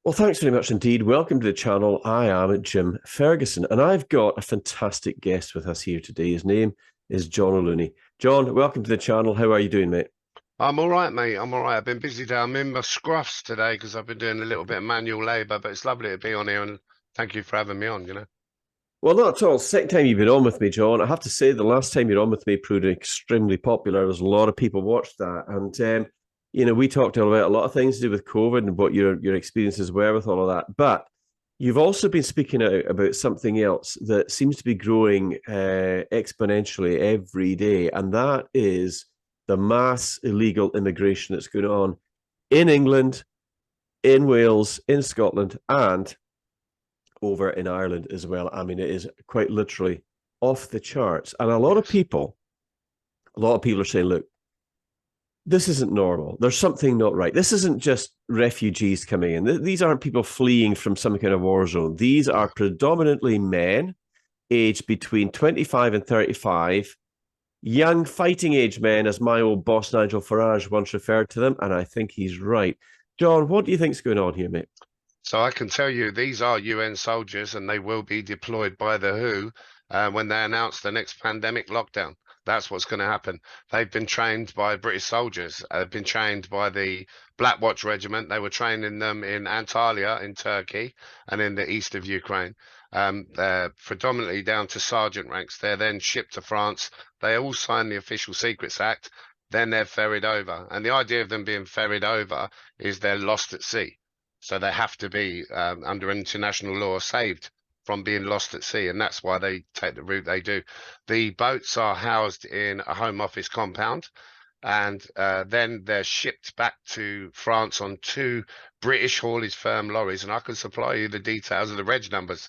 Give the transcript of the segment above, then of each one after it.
Well, thanks very much indeed. Welcome to the channel. I am Jim Ferguson, and I've got a fantastic guest with us here today. His name is John O Looney. John, welcome to the channel. How are you doing, mate? I'm all right, mate. I'm all right. I've been busy today. I'm in my scruffs today because I've been doing a little bit of manual labour, but it's lovely to be on here and thank you for having me on. Well, not at all. Second time you've been on with me, John. I have to say, the last time you're on with me proved extremely popular. There's a lot of people watched that, and we talked about a lot of things to do with COVID and what your experiences were with all of that. But you've also been speaking out about something else that seems to be growing exponentially every day, and that is the mass illegal immigration that's going on in England, in Wales, in Scotland, and over in Ireland as well. I mean, it is quite literally off the charts. And Yes. a lot of people are saying, look, this isn't normal. There's something not right. This isn't just refugees coming in. These aren't people fleeing from some kind of war zone. These are No. predominantly men aged between 25 and 35, young fighting age men, as my old boss Nigel Farage once referred to them. And I think he's right. John, what do you think's going on here, mate? So I can tell you these are UN soldiers and they will be deployed by the WHO when they announce the next pandemic lockdown. That's what's going to happen. They've been trained by British soldiers. They've been trained by the Black Watch Regiment. They were training them in Antalya in Turkey and in the east of Ukraine. They're predominantly down to sergeant ranks. They're then shipped to France. They all sign the Official Secrets Act. Then they're ferried over. And the idea of them being ferried over is they're lost at sea. So they have to be, under international law, saved from being lost at sea. And that's why they take the route they do. The boats are housed in a Home Office compound. And then they're shipped back to France on two British haulage firm lorries. And I can supply you the details of the reg numbers.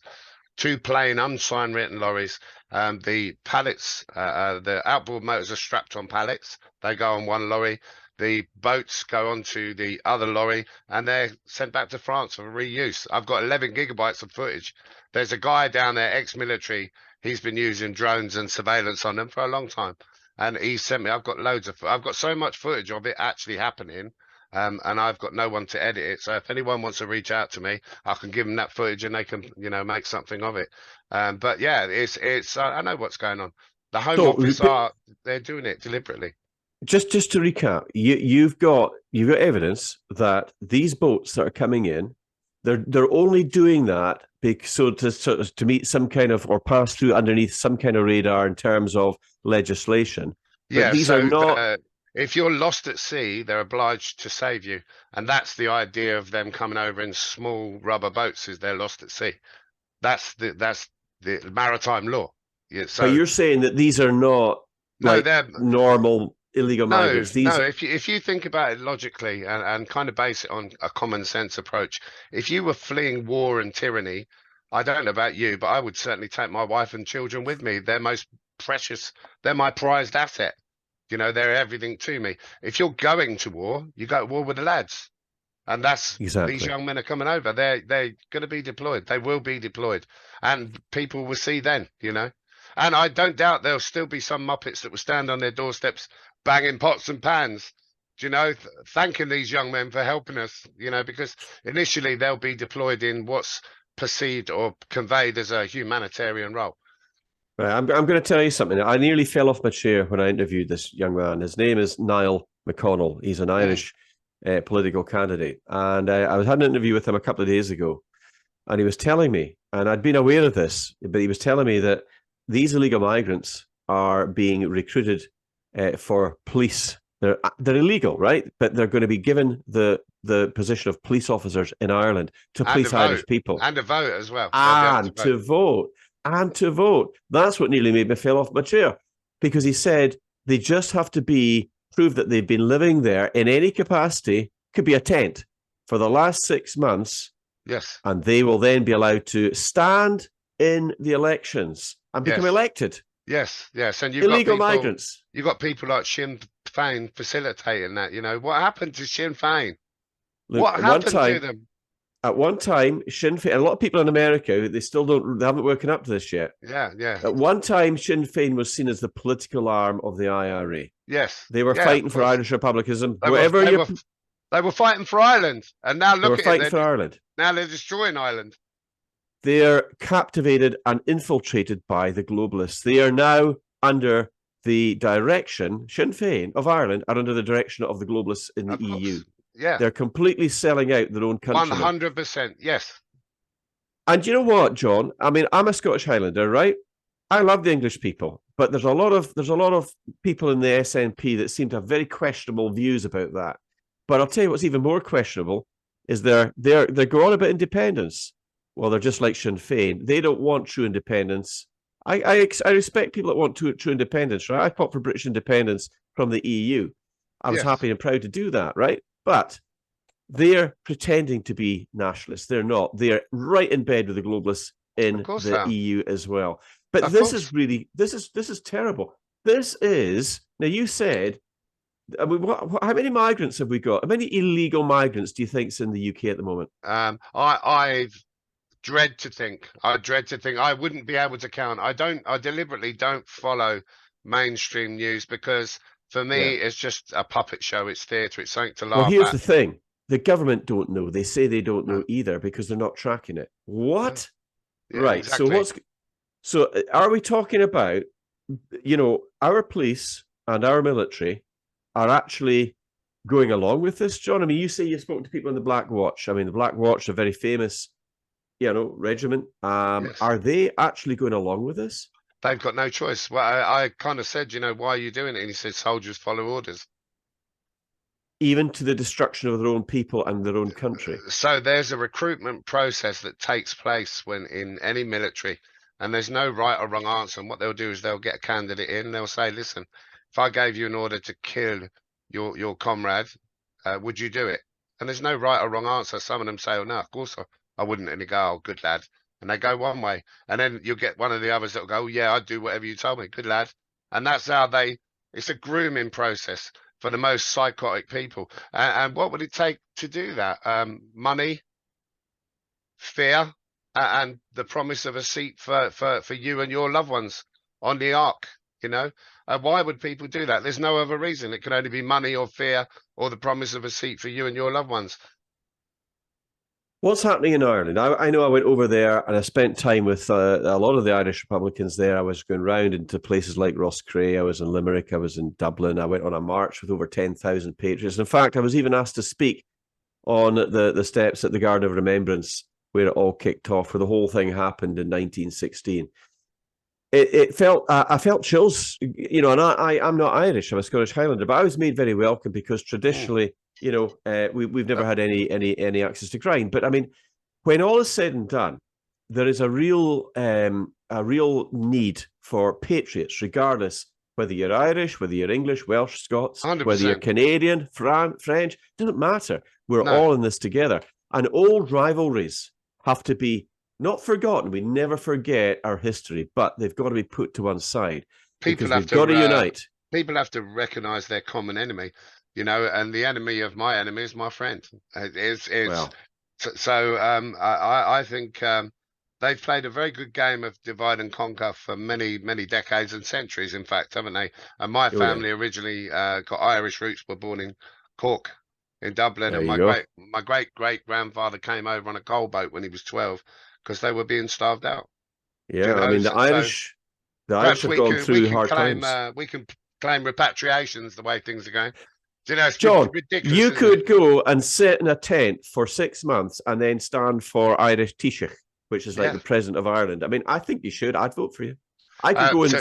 Two plain unsigned written lorries. The pallets, the outboard motors are strapped on pallets. They go on one lorry. The boats go onto the other lorry and they're sent back to France for reuse. I've got 11 gigabytes of footage. There's a guy down there, ex-military. He's been using drones and surveillance on them for a long time. And he sent me, I've got so much footage of it actually happening. And I've got no one to edit it. So if anyone wants to reach out to me, I can give them that footage and they can, make something of it. But yeah, I know what's going on. The Home So, Office they're doing it deliberately. just to recap, you've got evidence that these boats that are coming in, they're only doing that because, to meet some kind of or pass through underneath some kind of radar in terms of legislation. But Yeah, these are so not if you're lost at sea, they're obliged to save you, and that's the idea of them coming over in small rubber boats. Is they're lost at sea. That's the maritime law. Yeah, but so you're saying that these are not no, like they're normal illegal no, migrants. no. These If you think about it logically and kind of base it on a common sense approach, if you were fleeing war and tyranny, I don't know about you, but I would certainly take my wife and children with me. They're most precious. They're my prized asset. They're everything to me. If you're going to war, you go to war with the lads. And that's these exactly. young men are coming over. They're going to be deployed. They will be deployed. And people will see then. And I don't doubt there'll still be some muppets that will stand on their doorsteps banging pots and pans, thanking these young men for helping us, because initially they'll be deployed in what's perceived or conveyed as a humanitarian role. Right, I'm going to tell you something. I nearly fell off my chair when I interviewed this young man. His name is Niall McConnell. He's an Mm. Irish political candidate, and I was had an interview with him a couple of days ago, and he was telling me, and I'd been aware of this, but he was telling me that these illegal migrants are being recruited for police. They're illegal, right? But they're going to be given the position of police officers in Ireland to And a police Irish vote. people And a vote as well. They'll be able to and vote. to vote and to vote. That's what nearly made me fall off my chair because he said they just have to be prove that they've been living there in any capacity, could be a tent, for the last 6 months, Yes. and they will then be allowed to stand in the elections and become Yes. elected. Yes, yes, and Illegal migrants. you've got people like Sinn Féin facilitating that. What happened to Sinn Féin? Look, What happened to them? at one time, Sinn Féin, a lot of people in America, they haven't woken up to this yet. Yeah, yeah, At one time, Sinn Féin was seen as the political arm of the IRA. yes, They were yeah, of fighting for course. Irish republicanism. They were they were they were fighting for Ireland, and now They were look at fighting it. for Ireland. Now they're destroying Ireland. They're captivated and infiltrated by the globalists. They are now under the direction, Sinn Féin of Ireland are under the direction of the globalists in the Of course. EU. Yeah. They're completely selling out their own country. 100%. Yes. And you know what, John? I mean, I'm a Scottish Highlander, right? I love the English people, but there's a lot of people in the SNP that seem to have very questionable views about that. But I'll tell you what's even more questionable is they're going on about independence. Well, they're just like Sinn Féin. They don't want true independence. I respect people that want true independence, right? I fought for British independence from the EU. I was happy and proud to do that, right? But they're pretending to be nationalists. They're not. They're right in bed with the globalists in the EU as well. But this is really this is terrible. This is now. You said, I mean, how many migrants have we got? How many illegal migrants do you think is in the UK at the moment? I dread to think. I wouldn't be able to count. I deliberately don't follow mainstream news because for me it's just a puppet show. It's theatre. It's something to laugh at. Well, here's the thing. The government don't know. They say they don't know either because they're not tracking it. What? Yeah, right. exactly. So are we talking about, our police and our military are actually going along with this, John? I mean, you say you've spoken to people in the Black Watch. I mean, the Black Watch, a very famous, regiment. Yes. Are they actually going along with this? They've got no choice. Well, I kind of said, why are you doing it? And he said, soldiers follow orders. Even to the destruction of their own people and their own country. So there's a recruitment process that takes place when in any military, and there's no right or wrong answer. And what they'll do is they'll get a candidate in. They'll say, listen, if I gave you an order to kill your comrade, would you do it? And there's no right or wrong answer. Some of them say, oh, no, of course I wouldn't. And they go, oh, good lad. And they go one way. And then you'll get one of the others that'll go, oh, yeah, I'd do whatever you told me. Good lad. And that's how it's a grooming process for the most psychotic people. And what would it take to do that? Money, fear, and the promise of a seat for you and your loved ones on the ark, why would people do that? There's no other reason. It can only be money or fear or the promise of a seat for you and your loved ones. What's happening in Ireland? I know I went over there and I spent time with a lot of the Irish Republicans there. I was going round into places like Rosscray. I was in Limerick. I was in Dublin. I went on a march with over 10,000 patriots. In fact, I was even asked to speak on the steps at the Garden of Remembrance where it all kicked off, where the whole thing happened in 1916. I felt chills, and I'm not Irish. I'm a Scottish Highlander, but I was made very welcome because traditionally, we've never had any access to grind. But I mean, when all is said and done, there is a real need for patriots, regardless whether you're Irish, whether you're English, Welsh, Scots, 100%. whether you're Canadian, French, doesn't matter. We're all in this together. And old rivalries have to be not forgotten. We never forget our history, but they've got to be put to one side. We've got to unite. People have to recognize their common enemy, and the enemy of my enemy is my friend. I think they've played a very good game of divide and conquer for many, many decades and centuries, in fact, haven't they? And my family originally got Irish roots, were born in Cork, in Dublin, and my great grandfather came over on a coal boat when he was 12 because they were being starved out. Yeah, I mean the Irish have gone through hard times. We can claim repatriations the way things are going. It's John, ridiculous. You could go and sit in a tent for 6 months and then stand for Irish Taoiseach, which is like the president of Ireland. I mean, I think you should. I'd vote for you. I could go and,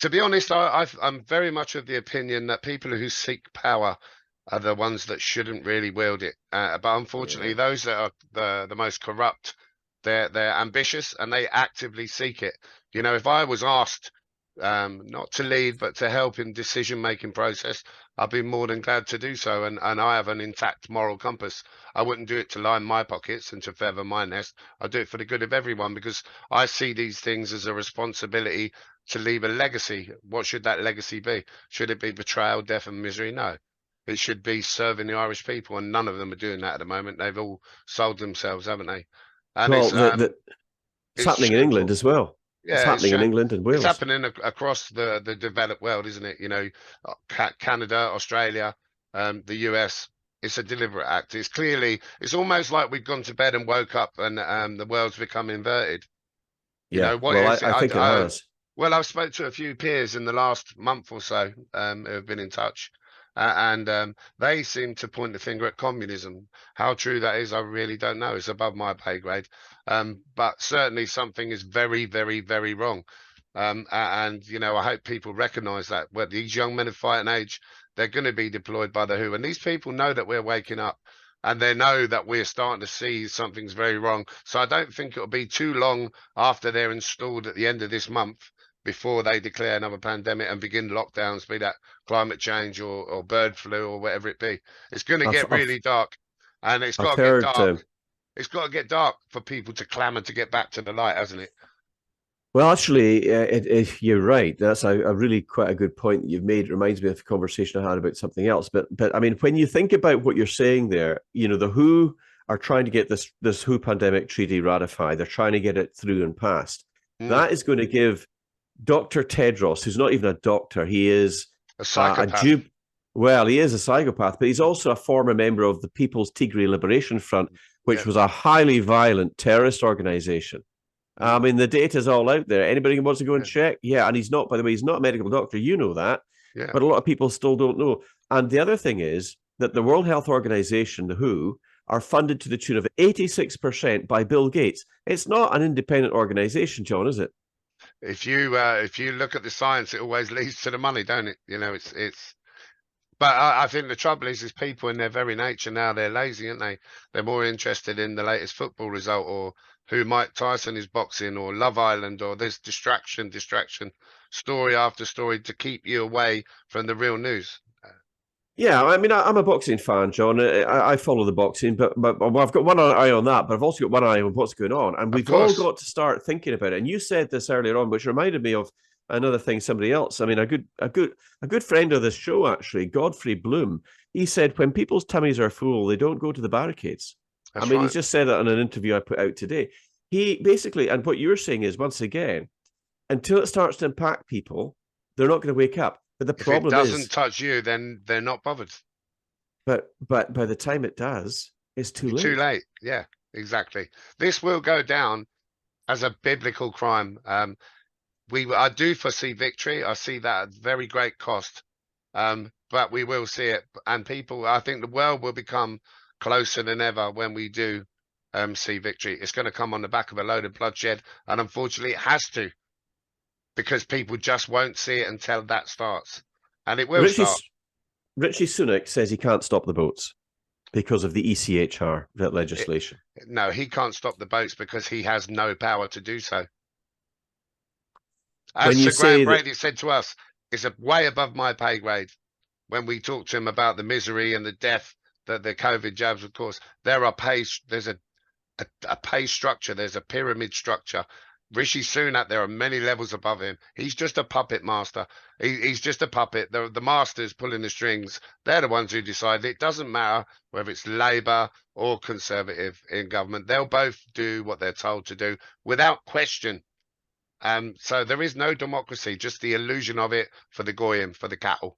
To be honest, I'm very much of the opinion that people who seek power are the ones that shouldn't really wield it. But unfortunately, those that are the most corrupt, they're ambitious and they actively seek it. If I was asked not to lead but to help in decision-making process, I'd be more than glad to do so. And I have an intact moral compass. I wouldn't do it to line my pockets and to feather my nest. I'd do it for the good of everyone because I see these things as a responsibility to leave a legacy. What should that legacy be? Should it be betrayal, death and misery? No. It should be serving the Irish people, and none of them are doing that at the moment. They've all sold themselves, haven't they? And it's happening in England as well. Yeah, it's happening in England and Wales. It's happening across the developed world, isn't it? Canada, Australia, the US, It's a deliberate act. It's clearly, it's almost like we've gone to bed and woke up and the world's become inverted. You Yeah, know, what well, is it? I think it has. Well, I've spoke to a few peers in the last month or so who have been in touch, and they seem to point the finger at communism. How true that is, I really don't know. It's above my pay grade, but certainly something is very, very, very wrong. And you know, I hope people recognise that. Well, these young men of fighting age, they're going to be deployed by the WHO, and these people know that we're waking up. And they know that we're starting to see something's very wrong. So I don't think it'll be too long after they're installed at the end of this month before they declare another pandemic and begin lockdowns, be that climate change or bird flu or whatever it be. It's going to I've get I've really dark, and it's I've got to get heard. dark. It's got to get dark for people to clamour to get back to the light, hasn't it? Well, actually, you're right. That's a really quite a good point that you've made. It reminds me of a conversation I had about something else. But I mean, when you think about what you're saying there, you know, the WHO are trying to get this WHO pandemic treaty ratified. They're trying to get it through and passed. Mm. That is going to give Dr. Tedros, who's not even a doctor, he is A a psychopath. dupe. Well, he is a psychopath, but he's also a former member of the People's Tigray Liberation Front, which Yeah. was a highly violent terrorist organization. I Mm. mean, the data's all out there. Anybody who wants to go and Yeah. check, yeah. And he's not, by the way, he's not a medical doctor. You know that, Yeah. but a lot of people still don't know. And the other thing is that the World Health Organization, the WHO, are funded to the tune of 86% by Bill Gates. It's not an independent organization, John, is it? If you look at the science, it always leads to the money, don't it? You know, it's. But I think the trouble is people in their very nature now, they're lazy, aren't they? They're more interested in the latest football result or who Mike Tyson is boxing or Love Island or this distraction, story after story to keep you away from the real news. Yeah, I mean, I'm a boxing fan, John. I follow the boxing, but well, I've got one eye on that, but I've also got one eye on what's going on, and Of we've all course, got to start thinking about it. And you said this earlier on, which reminded me of another thing. Somebody else, I mean, a good friend of this show, actually, Godfrey Bloom. He said when people's tummies are full, they don't go to the barricades. I that's mean, right. he's just said that in an interview I put out today. He basically, and what you're saying is, once again, until it starts to impact people, they're not going to wake up. But the If it problem doesn't is, touch you, then they're not bothered. but by the time it does, it's too You're too late. late. Yeah, exactly. This will go down as a biblical crime. I do foresee victory. I see that at very great cost. But we will see it. And people, I think the world will become closer than ever when we do see victory. It's going to come on the back of a load of bloodshed. And unfortunately, it has to, because people just won't see it until that starts. And it will Richie start. Richie Sunak says he can't stop the boats because of the ECHR It, legislation. no, he can't stop the boats because he has no power to do so. As When you Sir Graham say that, Brady said to us, it's way above my pay grade. When we talked to him about the misery and the death that the COVID jabs would cause, there's a pay structure, there's a pyramid structure. Rishi Sunak, there are many levels above him. He's just a puppet master. He's just a puppet. The masters pulling the strings. They're the ones who decide. It doesn't matter whether it's Labour or Conservative in government. They'll both do what they're told to do without question. So there is no democracy, just the illusion of it for the goyim, for the cattle.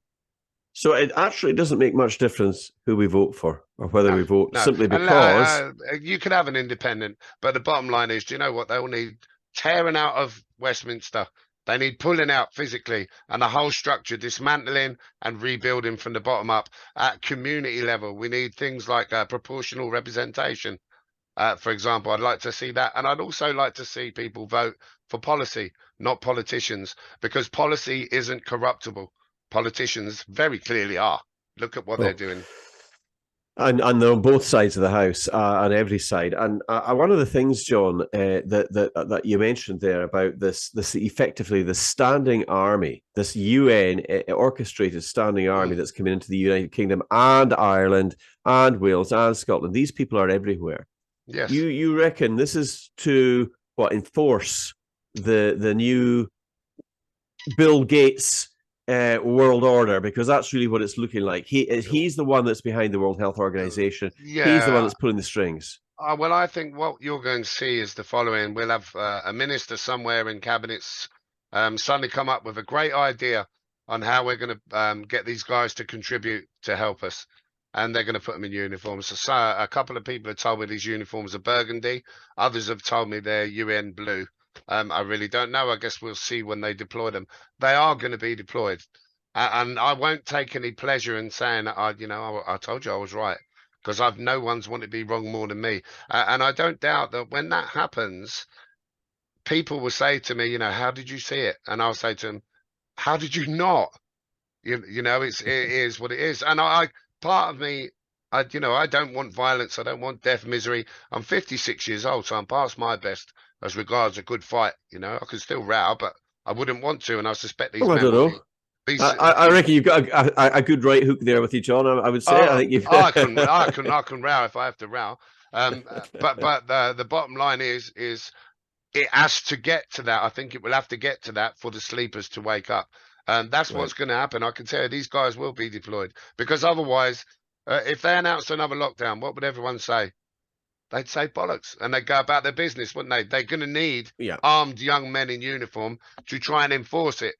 so it actually doesn't make much difference who we vote for or whether No, we vote no. simply And because. you could have an independent, but the bottom line is, do you know what? They'll need tearing out of Westminster. They need pulling out physically and the whole structure, dismantling and rebuilding from the bottom up at community level. We need things like proportional representation. For example, I'd like to see that. And I'd also like to see people vote for policy, not politicians, because policy isn't corruptible. Politicians very clearly are. Look at what they're Well, doing. and they're on both sides of the house, on every side. And one of the things, John, that you mentioned there about this effectively the standing army, this UN orchestrated standing army Mm, that's coming into the United Kingdom and Ireland and Wales and Scotland. These people are everywhere. yes. You reckon this is to enforce the new Bill Gates world order, because that's really what it's looking like. He's the one that's behind the World Health Organization. He's the one Yeah. that's pulling the strings. Well, I think what you're going to see is the following. We'll have a minister somewhere in cabinets suddenly come up with a great idea on how we're going to get these guys to contribute to help us. and they're going to put them in uniforms. So a couple of people have told me these uniforms are burgundy. Others have told me they're UN blue. I really don't know. I guess we'll see when they deploy them. They are going to be deployed. And I won't take any pleasure in saying that I told you I was right, because I've no one's wanted to be wrong more than me. And I don't doubt that when that happens, people will say to me, how did you see it? And I'll say to them, how did you not? It is what it is. And I part of me, I don't want violence. I don't want death, misery. I'm 56 years old, so I'm past my best as regards a good fight. I can still row, but I wouldn't want to. And I suspect these Oh, I men don't will know. be. I reckon you've got a good right hook there with you, John. I would say. I think you've. I can row if I have to row. But the bottom line is it has to get to that. I think it will have to get to that for the sleepers to wake up. And that's Right. what's going to happen. I can tell you these guys will be deployed, because otherwise, if they announced another lockdown, what would everyone say? They'd say bollocks, and they'd go about their business, wouldn't they? They're going to need Yeah. armed young men in uniform to try and enforce it.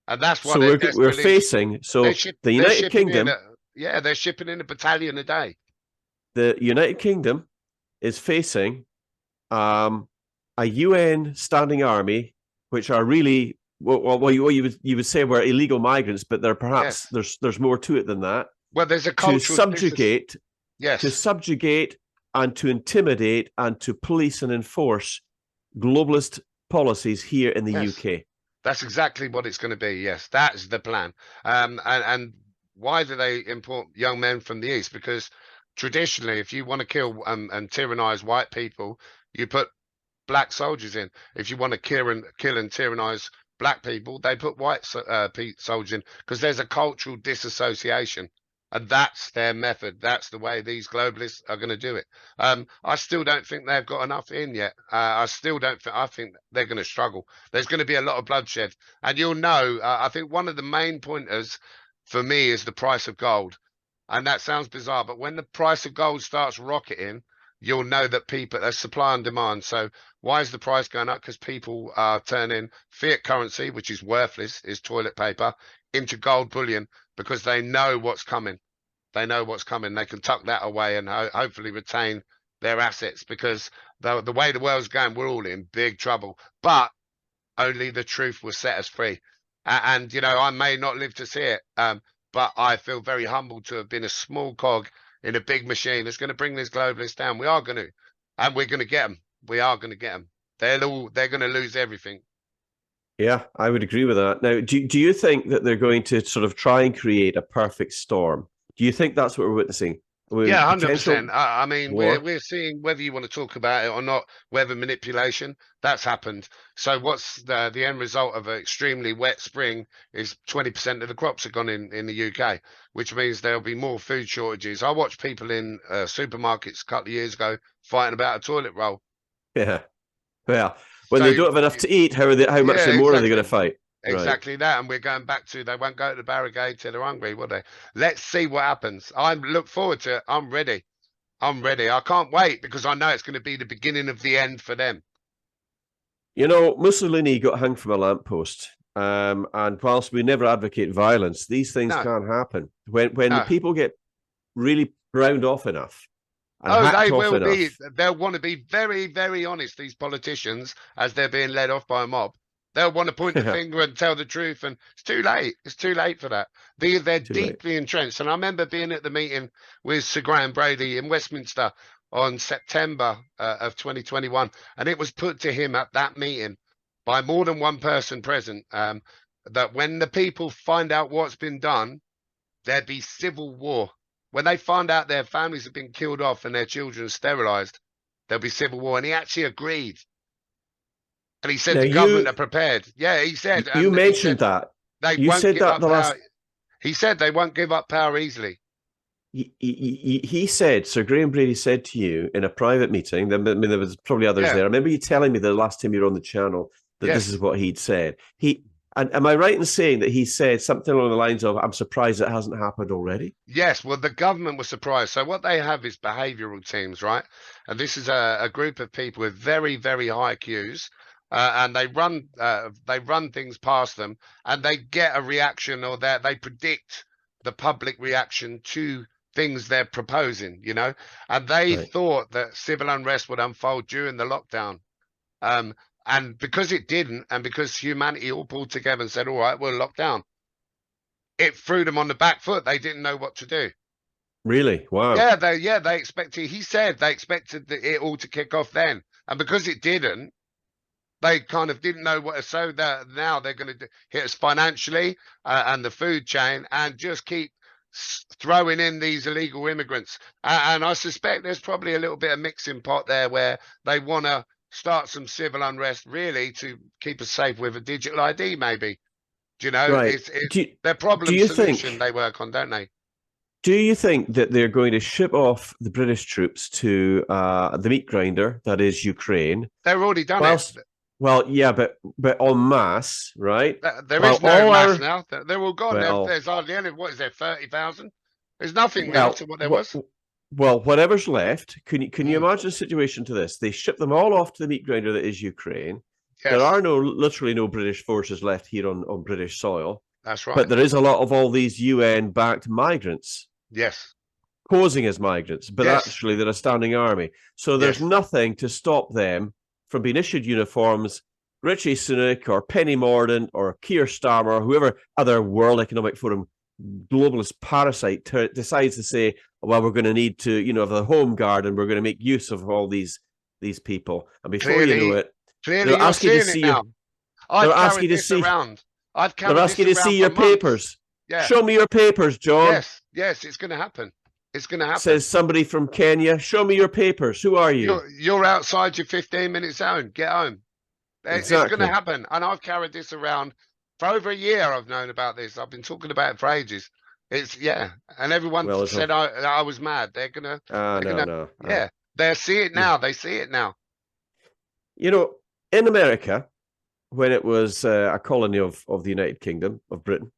And that's what So they're we're desperately. facing the They're United shipping in. Kingdom. They're shipping in a battalion a day. The United Kingdom is facing a UN standing army, which are really you would say were illegal migrants, but there perhaps there's more to it than that. Well, there's a to cultural subjugate, yes, to subjugate and to intimidate and to police and enforce globalist policies here in the UK. That's exactly what it's going to be. Yes, that's the plan. And why do they import young men from the East? Because traditionally, if you want to kill and tyrannize white people, you put black soldiers in. If you want to kill and tyrannize black people, they put white soldiers in, because there's a cultural disassociation. And that's their method. That's the way these globalists are going to do it. I still don't think they've got enough in yet. I still don't think. I think they're going to struggle. There's going to be a lot of bloodshed, and you'll know. I think one of the main pointers for me is the price of gold, and that sounds bizarre, but when the price of gold starts rocketing, you'll know that there's supply and demand. So why is the price going up? Because people are turning fiat currency, which is worthless, is toilet paper, into gold bullion, because they know what's coming. They know what's coming. They can tuck that away and hopefully retain their assets, because the way the world's going, we're all in big trouble. But only the truth will set us free. And I may not live to see it, but I feel very humbled to have been a small cog in a big machine that's going to bring these globalists down. We are going to, and we're going to get them. We are going to get them. They're going to lose everything. Yeah, I would agree with that. Now, do you think that they're going to sort of try and create a perfect storm? Do you think that's what we're witnessing? Yeah, 100%. I mean, war? we're seeing, whether you want to talk about it or not, weather manipulation, that's happened. So what's the end result of an extremely wet spring is 20% of the crops are gone in the UK, which means there'll be more food shortages. I watched people in supermarkets a couple of years ago fighting about a toilet roll. Yeah. Well, when they don't have enough to eat, how much more are they going to fight? Exactly that. And we're going back to, they won't go to the barricade till they're hungry, will they? Let's see what happens. I look forward to it. I'm ready. I can't wait, because I know it's going to be the beginning of the end for them. Mussolini got hung from a lamppost. And whilst we never advocate violence, these things can happen. When the people get really round off enough. They will be. They'll want to be very, very honest, these politicians, as they're being led off by a mob. They'll want to point the finger and tell the truth, and it's too late. It's too late for that. They're deeply entrenched. And I remember being at the meeting with Sir Graham Brady in Westminster on September of 2021, and it was put to him at that meeting by more than one person present, that when the people find out what's been done, there'd be civil war. When they find out their families have been killed off and their children sterilized, there'll be civil war. And he actually agreed. And he said the government are prepared. Yeah, he said. You mentioned that. You said that the last. He said they won't give up power easily. He said, Sir Graham Brady said to you in a private meeting, there was probably others there. I remember you telling me the last time you were on the channel that this is what he'd said. And am I right in saying that he said something along the lines of, I'm surprised it hasn't happened already? Yes, well, the government was surprised. So what they have is behavioral teams, right? And this is a group of people with very, very high IQs. And they run things past them, and they get a reaction, or that they predict the public reaction to things they're proposing, you know, and they Right. thought that civil unrest would unfold during the lockdown. Um, and because it didn't, and because humanity all pulled together and said, all right, we'll lock down, it threw them on the back foot. They didn't know what to do. Really? Wow. They expected, he said they expected it all to kick off then. And because it didn't, they kind of didn't know what, so that now they're going to hit us financially and the food chain, and just keep throwing in these illegal immigrants. And I suspect there's probably a little bit of mixing pot there where they want to start some civil unrest, really, to keep us safe with a digital ID, maybe. Do you know, Right. it's Do, their do problem you solution think they work on, don't they? do you think that they're going to ship off the British troops to the meat grinder that is Ukraine? They've already done it. Whilst, well, yeah, but en masse, right? There While is no all mass our now. They're all gone. well, There's hardly any. What is there? 30,000. There's nothing now well, to what there what, was. well, whatever's left. Can you Mm, imagine a situation to this? They ship them all off to the meat grinder that is Ukraine. There yes, are literally no British forces left here on British soil, that's but right. there is a lot of all these UN-backed migrants Yes, posing as migrants, but yes, actually they're a standing army. So there's yes. nothing to stop them from being issued uniforms. Richie Sunak or Penny Mordaunt or Keir Starmer, or whoever other World Economic Forum globalist parasite decides to say, well, we're going to need to, have the home guard and we're going to make use of all these people. And before you know Clearly, it, clearly, they're you're asking to seeing it see your now. they're I've asking carried to this see around. I've they're carried this asking to around see for your months. papers. Yeah. Show me your papers, John. Yes. Yes. It's going to happen. It's going to happen. Says somebody from Kenya. Show me your papers. Who are you? You're outside your 15-minute zone. Get home. It's going to Exactly. happen. And I've carried this around for over a year. I've known about this. I've been talking about it for ages. And everyone Well, said I was mad. They're no, gonna, no. yeah. They see it Yeah. now. They see it now. In America, when it was a colony of the United Kingdom of Britain,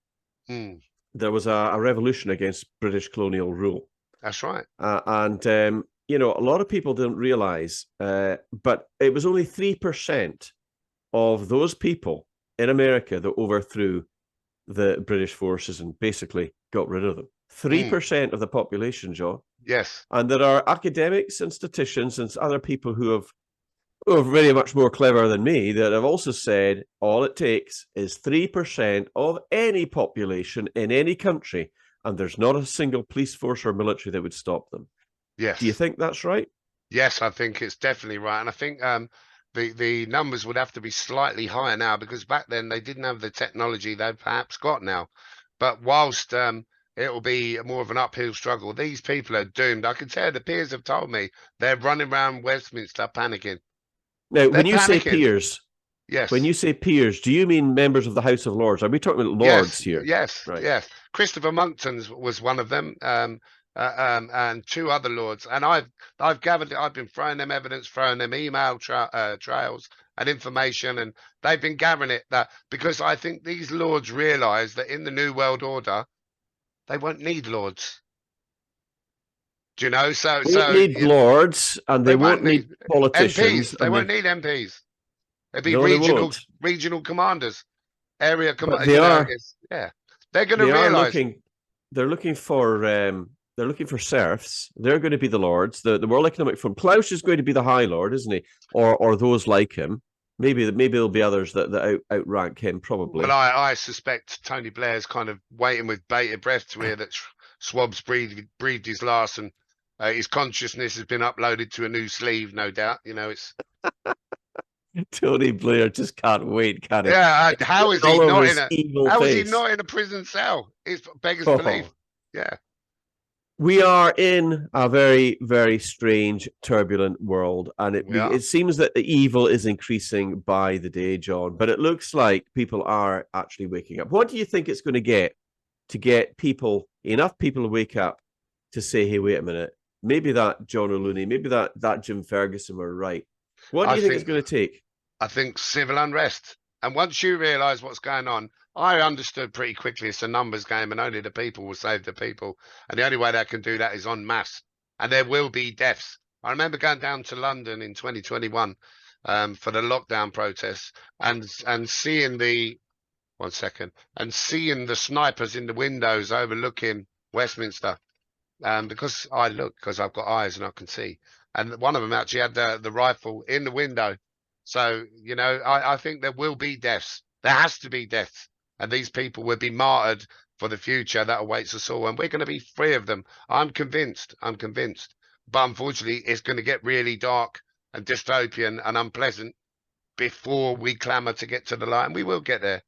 Mm, there was a revolution against British colonial rule. that's right. And a lot of people didn't realize, but it was only 3% of those people in America that overthrew the British forces and basically got rid of them. Mm, 3% of the population, John. yes. And there are academics and statisticians and other people who are very much more clever than me that have also said all it takes is 3% of any population in any country, and there's not a single police force or military that would stop them. Do you Yes. think that's right? Yes, I think it's definitely right. And I think the numbers would have to be slightly higher now, because back then they didn't have the technology they've perhaps got now. But whilst it will be more of an uphill struggle, these people are doomed. I can tell the peers have told me they're running around Westminster panicking. Now, They're when you say panicking. peers, Yes. do you mean members of the House of Lords? Are we talking about lords Yes, here? yes, Right. yes. Christopher Monckton's was one of them, and two other lords. And I've gathered, I've been throwing them evidence, throwing them email trails and information, and they've been gathering it, that because I think these lords realise that in the New World Order, they won't need lords. Do you know? They won't need lords and they they won't won't need need politicians. MPs. They And won't need MPs. It'd be no, they won't. regional commanders, area But command. It's They're going to they are realise. looking. They're looking for. They're looking for serfs. They're going to be the lords. The World Economic Forum. Klaus is going to be the High Lord, isn't he? Or those like him. Maybe there'll be others that outrank him. Well, Probably. I suspect Tony Blair's kind of waiting with bated breath to hear that Swab's breathed his last, and his consciousness has been uploaded to a new sleeve, no doubt. It's Tony Blair just can't wait, can he? how is he All over not his evil how is he face. not in a prison cell? It's beggars Oh. belief. Yeah. We are in a very, very strange, turbulent world, and Yeah. it seems that the evil is increasing by the day, John. But it looks like people are actually waking up. What do you think it's going to get enough people to wake up to say, "Hey, wait a minute, maybe that John O Looney, maybe that Jim Ferguson were right"? What do you think it's going to take? I think civil unrest. And once you realise what's going on, I understood pretty quickly it's a numbers game, and only the people will save the people. And the only way they can do that is en masse. And there will be deaths. I remember going down to London in 2021 for the lockdown protests, and seeing seeing the snipers in the windows overlooking Westminster. because I've got eyes and I can see. And one of them actually had the rifle in the window. So, you know, I think there will be deaths. There has to be deaths. And these people will be martyred for the future that awaits us all. And we're going to be free of them. I'm convinced. I'm convinced. But unfortunately, it's going to get really dark and dystopian and unpleasant before we clamor to get to the light. And we will get there.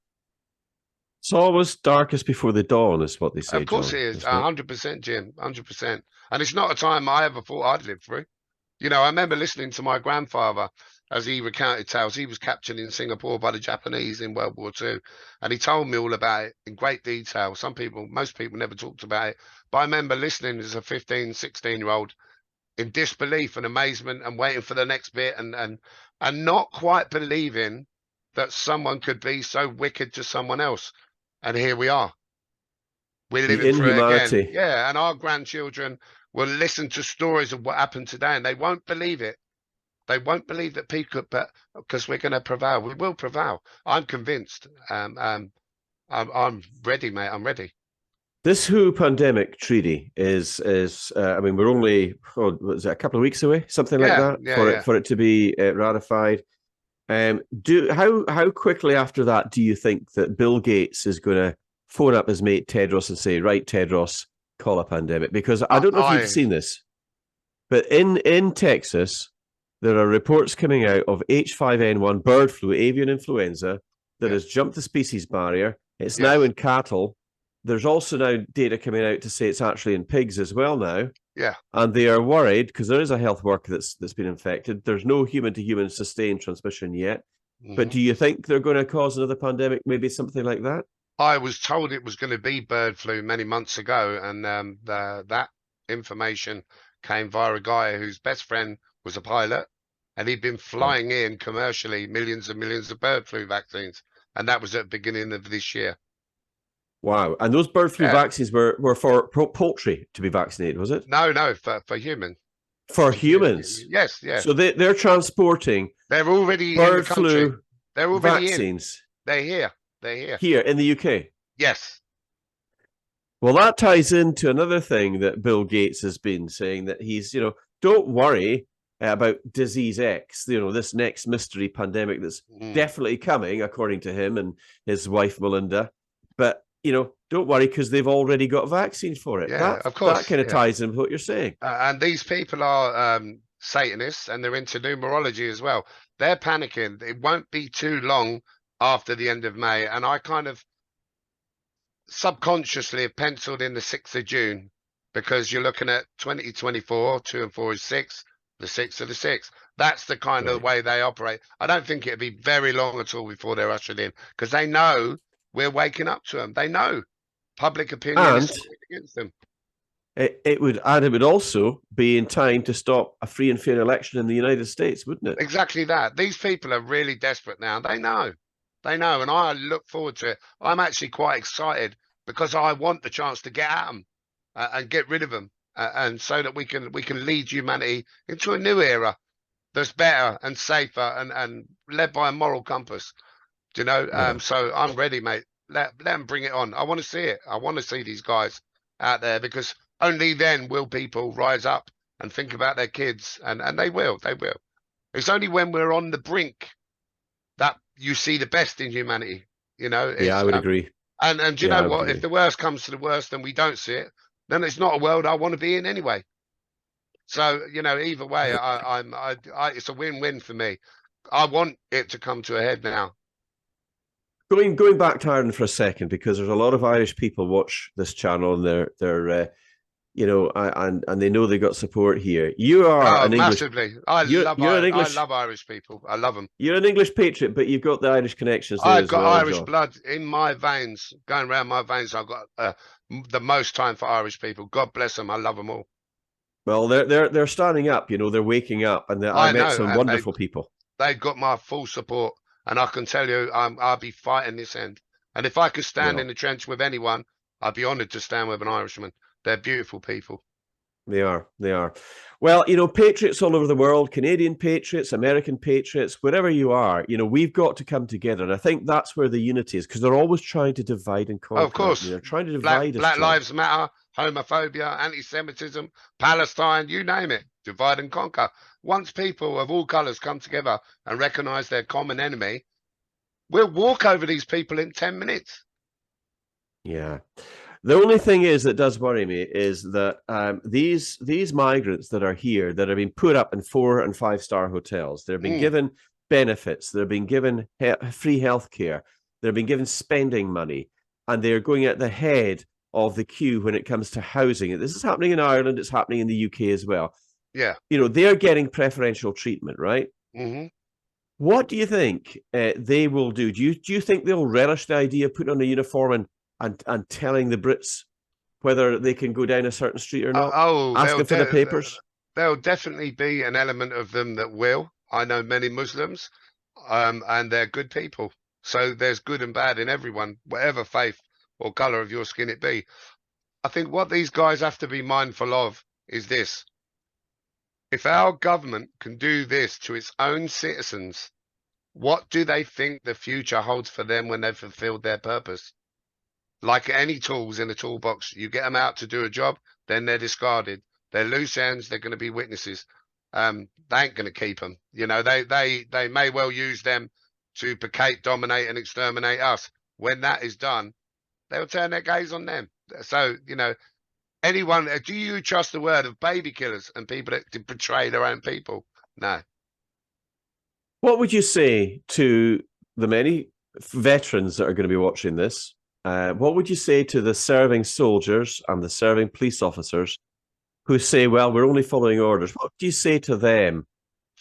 It's always darkest before the dawn, is what they say, Of course John, it is. isn't it? 100%, Jim. 100%. And it's not a time I ever thought I'd live through. You know, I remember listening to my grandfather as he recounted tales. He was captured in Singapore by the Japanese in World War II, and he told me all about it in great detail. Most people never talked about it, but I remember listening as a 15, 16-year-old in disbelief and amazement and waiting for the next bit and not quite believing that someone could be so wicked to someone else. And here we are. We're The living through it again. inhumanity. Yeah, and our grandchildren will listen to stories of what happened today and they won't believe it. They won't believe that people, but because we're going to prevail, we will prevail. I'm convinced. I'm ready, mate. I'm ready. This WHO pandemic treaty is I mean, we're only was it a couple of weeks away, something like that, for it to be ratified. How quickly after that do you think that Bill Gates is going to phone up his mate Tedros and say, right, Tedros, call a pandemic? Because I don't know if you've seen this, but in Texas, there are reports coming out of H5N1 bird flu, avian influenza, that has jumped the species barrier. It's now in cattle. There's also now data coming out to say it's actually in pigs as well now. Yeah. And they are worried because there is a health worker that's been infected. There's no human-to-human sustained transmission yet. But do you think they're going to cause another pandemic, maybe something like that? I was told it was going to be bird flu many months ago, and that information came via a guy whose best friend was a pilot, and he'd been flying in commercially millions and millions of bird flu vaccines, and that was at the beginning of this year. Wow. And those bird flu vaccines were for poultry to be vaccinated, was it? No, for humans. For humans? Yes, yes. So they're transporting they're already bird in the country. flu They're already vaccines. They're here. They're here. Here in the UK? Yes. Well, that ties into another thing that Bill Gates has been saying, that he's, don't worry about disease X, this next mystery pandemic that's definitely coming, according to him and his wife, Melinda. But, don't worry because they've already got vaccines for it. Yeah, of course. That kind of ties in with what you're saying. And these people are Satanists and they're into numerology as well. They're panicking. It won't be too long after the end of May. And I kind of subconsciously have penciled in the 6th of June because you're looking at 2024, 2 and 4 is 6, the 6th of the 6th. That's the kind of way they operate. I don't think it'd be very long at all before they're ushered in because they know we're waking up to them. They know public opinion is against them. It would also be in time to stop a free and fair election in the United States, wouldn't it? Exactly that. These people are really desperate now. They know, and I look forward to it. I'm actually quite excited because I want the chance to get at them and get rid of them, and so that we can lead humanity into a new era that's better and safer and led by a moral compass. Do you know? So I'm ready, mate. Let them bring it on. I want to see it. I want to see these guys out there because only then will people rise up and think about their kids, and they will. It's only when we're on the brink that you see the best in humanity. I would agree. And do you know what? If the worst comes to the worst and we don't see it, then it's not a world I want to be in anyway. So either way, it's a win-win for me. I want it to come to a head now. Going back to Ireland for a second, because there's a lot of Irish people watch this channel and they're and they know they got support here. You are an English. Massively. I love Irish people. I love them. You're an English patriot, but you've got the Irish connections there I've got well, Irish John. blood in my veins, going around my veins. I've got the most time for Irish people. God bless them. I love them all. Well, they're standing up. They're waking up, and I met some wonderful people. They've got my full support. And I can tell you, I'll be fighting this end. And if I could stand in the trench with anyone, I'd be honoured to stand with an Irishman. They're beautiful people. They are. They are. Well, patriots all over the world, Canadian patriots, American patriots, wherever you are, we've got to come together. And I think that's where the unity is, because they're always trying to divide and Oh, of conquer. course, They're trying to Black divide us, Black John. Lives Matter, homophobia, anti-Semitism, Palestine, you name it, divide and conquer. Once people of all colours come together and recognise their common enemy, we'll walk over these people in 10 minutes. Yeah. The only thing is that does worry me is that these migrants that are here that are being put up in 4 and 5-star hotels, they're being given benefits, they're being given free healthcare, they're being given spending money, and they're going at the head of the queue when it comes to housing. This is happening in Ireland, it's happening in the UK as well. Yeah. They're getting preferential treatment, right? Mm-hmm. What do you think they will do? Do you think they'll relish the idea of putting on a uniform and telling the Brits whether they can go down a certain street or not? Asking for the papers? There'll definitely be an element of them that will. I know many Muslims, and they're good people. So there's good and bad in everyone, whatever faith or colour of your skin it be. I think what these guys have to be mindful of is this. If our government can do this to its own citizens, what do they think the future holds for them when they've fulfilled their purpose? Like any tools in a toolbox, you get them out to do a job, then they're discarded. They're loose ends. They're going to be witnesses. They ain't going to keep them. They may well use them to placate, dominate, and exterminate us. When that is done, they'll turn their gaze on them. So, anyone, do you trust the word of baby killers and people that betray their own people? No. What would you say to the many veterans that are going to be watching this? What would you say to the serving soldiers and the serving police officers who say, well, we're only following orders? What do you say to them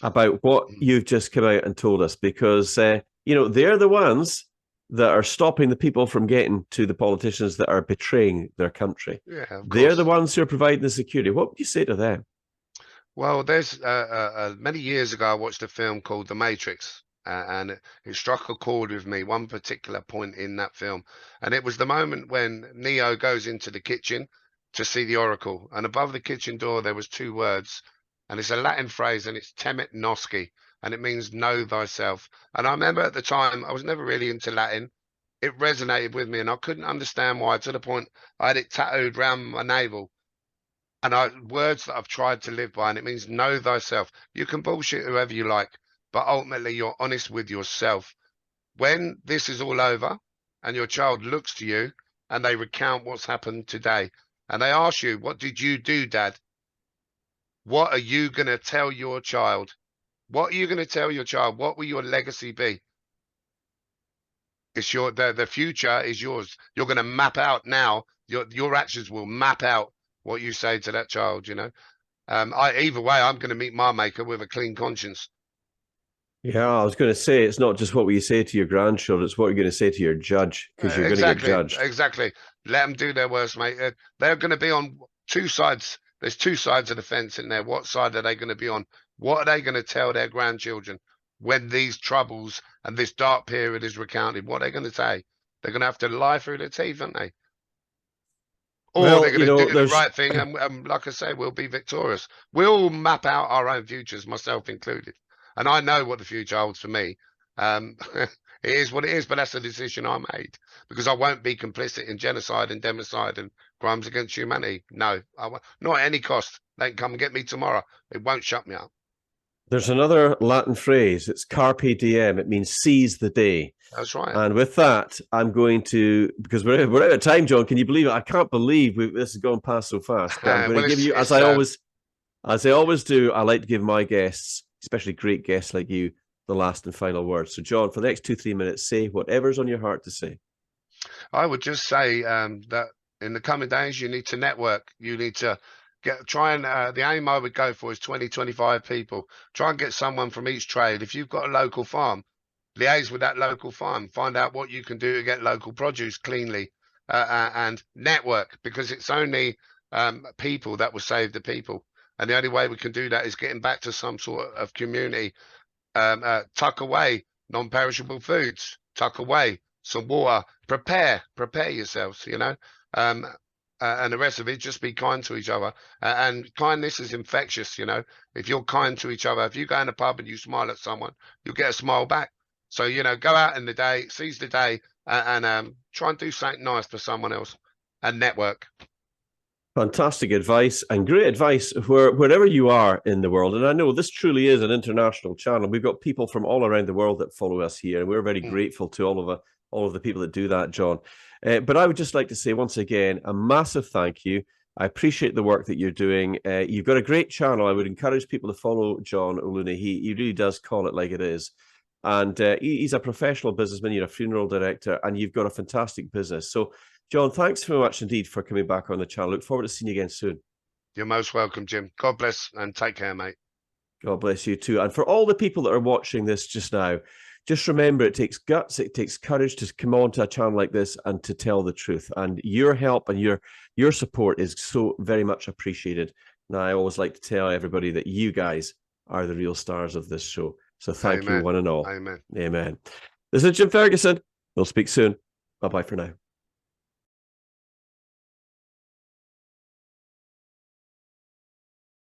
about what you've just come out and told us? Because, they're the ones that are stopping the people from getting to the politicians that are betraying their country. Yeah, they're the ones who are providing the security. What would you say to them? Well, there's many years ago, I watched a film called The Matrix, and it struck a chord with me, one particular point in that film. And it was the moment when Neo goes into the kitchen to see the Oracle. And above the kitchen door, there was 2 words, and it's a Latin phrase, and it's temet nosci, and it means know thyself. And I remember at the time, I was never really into Latin. It resonated with me, and I couldn't understand why, to the point I had it tattooed around my navel. And words that I've tried to live by, and it means know thyself. You can bullshit whoever you like, but ultimately you're honest with yourself. When this is all over and your child looks to you and they recount what's happened today, and they ask you, what did you do, Dad? What are you going to tell your child? What are you going to tell your child? What will your legacy be? It's the future is yours. You're going to map out now. Your actions will map out what you say to that child. Either way, I'm going to meet my maker with a clean conscience. Yeah, I was going to say, it's not just what you say to your grandchildren, it's what you're going to say to your judge, because you're going to get judged. Exactly. Let them do their worst, mate. They're going to be on 2 sides. There's 2 sides of the fence in there. What side are they going to be on? What are they going to tell their grandchildren when these troubles and this dark period is recounted? What are they going to say? They're going to have to lie through their teeth, aren't they? Or they're going to do the right thing, and like I say, we'll be victorious. We'll map out our own futures, myself included. And I know what the future holds for me. It is what it is, but that's a decision I made, because I won't be complicit in genocide and democide and crimes against humanity. No, not at any cost. They can come and get me tomorrow. It won't shut me up. There's another Latin phrase. It's carpe diem. It means seize the day. That's right. And with that, I'm going to, because we're out of time, John. Can you believe it? I can't believe this has gone past so fast. But I'm going to give you, as I always do, I like to give my guests, especially great guests like you, the last and final word. So, John, for the next 2-3 minutes, say whatever's on your heart to say. I would just say that in the coming days, you need to network. You need to the aim I would go for is 20, 25 people. Try and get someone from each trade. If you've got a local farm, liaise with that local farm. Find out what you can do to get local produce cleanly, and network, because it's only people that will save the people. And the only way we can do that is getting back to some sort of community. Tuck away non-perishable foods. Tuck away some water. Prepare yourselves. and the rest of it, just be kind to each other. And kindness is infectious, you know. If you're kind to each other, if you go in a pub and you smile at someone, you'll get a smile back. So, you know, go out in the day, seize the day, and try and do something nice for someone else and network. Fantastic advice and great advice wherever you are in the world. And I know this truly is an international channel. We've got people from all around the world that follow us here, and we're very grateful to all of the people that do that, John. But I would just like to say once again, a massive thank you. I appreciate the work that you're doing. You've got a great channel. I would encourage people to follow John O Looney. He really does call it like it is. And he's a professional businessman. You're a funeral director, and you've got a fantastic business. So, John, thanks very much indeed for coming back on the channel. Look forward to seeing you again soon. You're most welcome, Jim. God bless and take care, mate. God bless you too. And for all the people that are watching this just now, just remember it takes guts, it takes courage to come on to a channel like this and to tell the truth. And your help and your support is so very much appreciated. And I always like to tell everybody that you guys are the real stars of this show. So thank you, one and all. Amen. Amen. This is Jim Ferguson. We'll speak soon. Bye-bye for now.